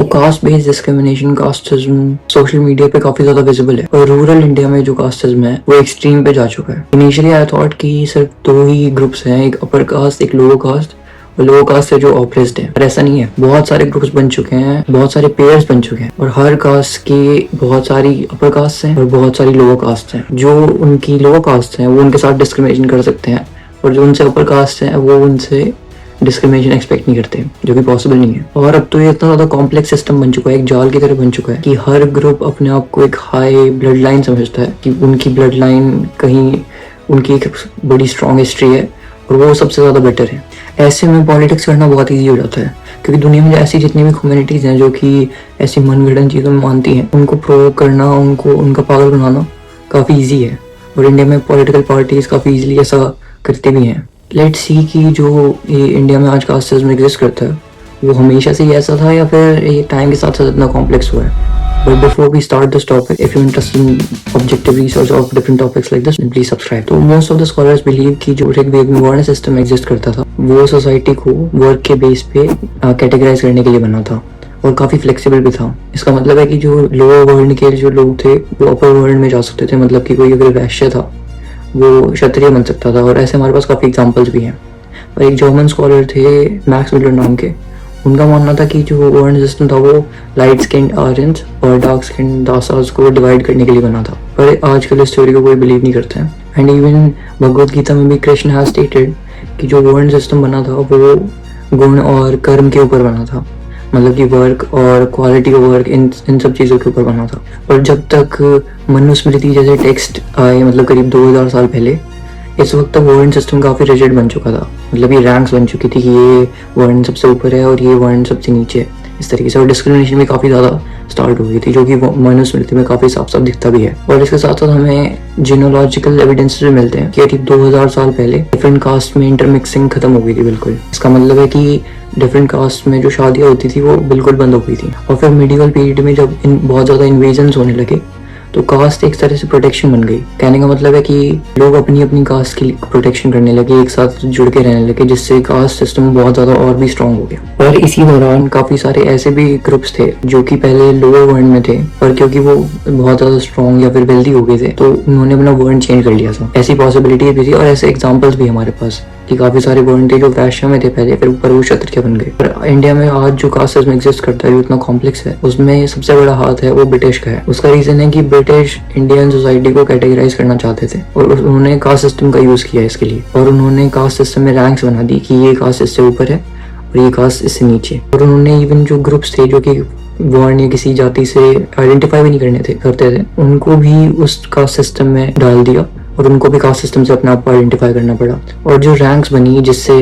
तो caste based discrimination, casteism social media पे काफी ज्यादा विजिबल है और रूरल इंडिया में जो कास्टिज्म है वो एक्सट्रीम पे जा चुका है। इनिशियली आई थॉट कि सिर्फ दो ही ग्रुप्स हैं, एक अपर कास्ट एक लोअर कास्ट, और लोअर कास्ट से जो ऑप्रेस्ड है, पर ऐसा नहीं है। बहुत सारे ग्रुप्स बन चुके हैं, बहुत सारे पेयर्स बन चुके हैं और हर कास्ट के बहुत सारी अपर कास्ट हैं और बहुत सारी लोअर कास्ट हैं। जो उनकी लोअर कास्ट हैं वो उनके साथ डिस्क्रिमिनेशन कर सकते हैं और जो उनसे अपर कास्ट हैं वो उनसे डिस्क्रिमिनेशन एक्सपेक्ट नहीं करते, जो कि पॉसिबल नहीं है। और अब तो ये इतना ज्यादा कॉम्प्लेक्स सिस्टम बन चुका है, एक जाल की तरह बन चुका है कि हर ग्रुप अपने आप को एक हाई ब्लड लाइन समझता है कि उनकी ब्लड लाइन कहीं उनकी एक बड़ी स्ट्रॉन्ग हिस्ट्री है और वो सबसे ज्यादा बेटर है। ऐसे में पॉलिटिक्स करना बहुत ईजी हो जाता है क्योंकि दुनिया में ऐसी जितनी भी कम्युनिटीज हैं जो कि ऐसी मनगढ़ंत चीज़ों में मानती हैं, उनको प्रोवोक करना, उनको उनका पागल बनाना काफ़ी ईजी है और इंडिया में पॉलिटिकल पार्टीज काफ़ी ईजिली ऐसा करते भी हैं। लेट्स सी कि जो ये इंडिया में आज कास्टिज्म एग्जिस्ट करता है वो हमेशा से ही ऐसा था या फिर ये टाइम के साथ साथ इतना कॉम्प्लेक्स हुआ है। But before we start this topic, if you're interested in objective research of different topics like this, then please subscribe. तो most of the scholars believe कि जो ऋग्वेद में वर्ण सिस्टम एग्जिस्ट करता था वो सोसाइटी को वर्क के बेस पे कैटेगराइज करने के लिए बना था और काफ़ी फ्लेक्सिबल भी था। इसका मतलब है कि जो लोअर वर्ण के जो लोग थे वो अपर वर्ण में जा सकते थे, मतलब कि कोई अगर वैश्य था वो क्षत्रिय बन सकता था और ऐसे हमारे पास काफ़ी एग्जाम्पल्स भी हैं। और एक जर्मन स्कॉलर थे मैक्स मिलर नाम के, उनका मानना था कि जो वर्ण सिस्टम था वो लाइट स्किन आर्यंस और डार्क स्किन दासास को डिवाइड करने के लिए बना था, पर आजकल इस थ्योरी को कोई बिलीव नहीं करता है। एंड इवन भगवद गीता में भी कृष्ण हैज स्टेटेड कि जो वर्ण सिस्टम बना था वो गुण और कर्म के ऊपर बना था, मतलब कि वर्क और क्वालिटी ऑफ वर्क इन सब चीज़ों के ऊपर बना था। और जब तक मनुस्मृति जैसे टेक्स्ट आए, मतलब करीब 2000 साल पहले, इस वक्त तक वर्ण सिस्टम काफ़ी रिजिड बन चुका था, मतलब ये रैंक्स बन चुकी थी कि ये वर्ण सबसे ऊपर है और ये वर्ण सबसे नीचे है, इस तरीके से। और डिस्क्रिमिनेशन भी काफ़ी ज़्यादा स्टार्ट हो गई थी, जो कि मनुस्मृति में काफ़ी साफ साफ दिखता भी है। और इसके साथ साथ हमें जीनोलॉजिकल एविडेंसेस भी मिलते हैं कि करीब 2000 साल पहले डिफरेंट कास्ट में इंटरमिक्सिंग खत्म हो गई थी बिल्कुल। इसका मतलब है कि डिफरेंट कास्ट में जो शादियाँ होती थी वो बिल्कुल बंद हो गई थी। और फिर मिडिवल पीरियड में जब बहुत ज़्यादा इन्वेजन्स होने लगे तो कास्ट एक तरह से प्रोटेक्शन बन गई। कहने का मतलब है कि लोग अपनी अपनी कास्ट की प्रोटेक्शन करने लगे, एक साथ जुड़ के रहने लगे, जिससे कास्ट सिस्टम बहुत ज़्यादा और भी स्ट्रांग हो गया। और इसी दौरान काफ़ी सारे ऐसे भी ग्रुप्स थे जो कि पहले लोअर वर्ण में थे, पर क्योंकि वो बहुत ज़्यादा स्ट्रांग या फिर वेल्दी हो गए थे तो उन्होंने अपना वर्ण चेंज कर लिया था। ऐसी पॉसिबिलिटी भी थी और ऐसे एग्जाम्पल्स भी हमारे पास कि काफ़ी सारे वर्ण थे जो वैश्य में थे पहले, फिर ऊपर वो क्षत्रिय बन गए। पर इंडिया में आज जो कास्ट सिस्टम एग्जिस्ट करता है जो इतना कॉम्प्लेक्स है, उसमें सबसे बड़ा हाथ है वो ब्रिटिश का है। उसका रीजन है कि ब्रिटिश इंडियन सोसाइटी को कैटेगराइज करना चाहते थे और उन्होंने कास्ट सिस्टम का यूज किया इसके लिए, और उन्होंने कास्ट सिस्टम में रैंक्स बना दी कि ये कास्ट इससे ऊपर है और ये कास्ट इससे नीचे। और उन्होंने इवन जो ग्रुप्स थे जो कि वर्ण या किसी जाति से आइडेंटिफाई भी नहीं करते थे, उनको भी उस कास्ट सिस्टम में डाल दिया और उनको भी कास्ट सिस्टम से अपने आप को आइडेंटिफाई करना पड़ा। और जो रैंक्स बनी जिससे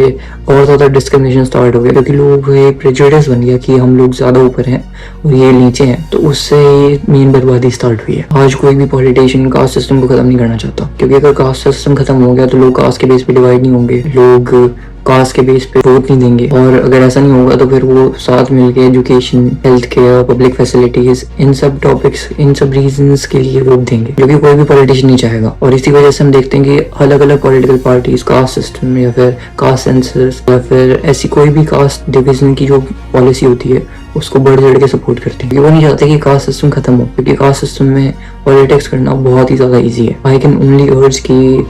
और ज़्यादा डिस्क्रिमिनेशन स्टार्ट हो गया क्योंकि लोग एक प्रेजुडिस बन गया कि हम लोग ज़्यादा ऊपर हैं और ये नीचे हैं, तो उससे मेन बर्बादी स्टार्ट हुई है। आज कोई भी पॉलिटिशियन कास्ट सिस्टम को ख़त्म नहीं करना चाहता क्योंकि अगर कास्ट सिस्टम खत्म हो गया तो लोग कास्ट के बेस पे डिवाइड नहीं होंगे, लोग कास्ट के बेस पे वोट नहीं देंगे। और अगर ऐसा नहीं होगा तो फिर वो साथ मिलके education, health care, public facilities, इन सब टॉपिक्स, इन सब रीजंस के लिए वोट देंगे, जो कि कोई भी पॉलिटिशियन नहीं चाहेगा। और इसी वजह से हम देखते हैं कि अलग अलग पॉलिटिकल पार्टीज कास्ट सिस्टम या फिर कास्ट सेंसस या फिर ऐसी कोई भी कास्ट डिविजन की जो पॉलिसी होती है उसको बढ़ चढ़ के सपोर्ट करते हैं। वो नहीं चाहते कि कास्ट सिस्टम खत्म हो क्योंकि कास्ट सिस्टम में पॉलिटिक्स करना बहुत ही ज़्यादा ईजी है। आई कैन ओनली अर्ज कि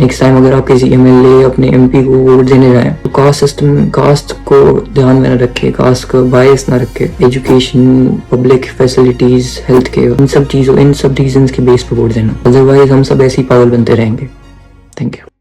नेक्स्ट टाइम अगर आप किसी MLA अपने MP को वोट देने जाएं तो कास्ट सिस्टम, कास्ट को ध्यान में न रखे, कास्ट का बायस ना रखे, education, public facilities, health care, इन सब चीज़ों, इन सब रीजंस के बेस पर वोट देना। अदरवाइज हम सब ऐसे ही पागल बनते रहेंगे। Thank you.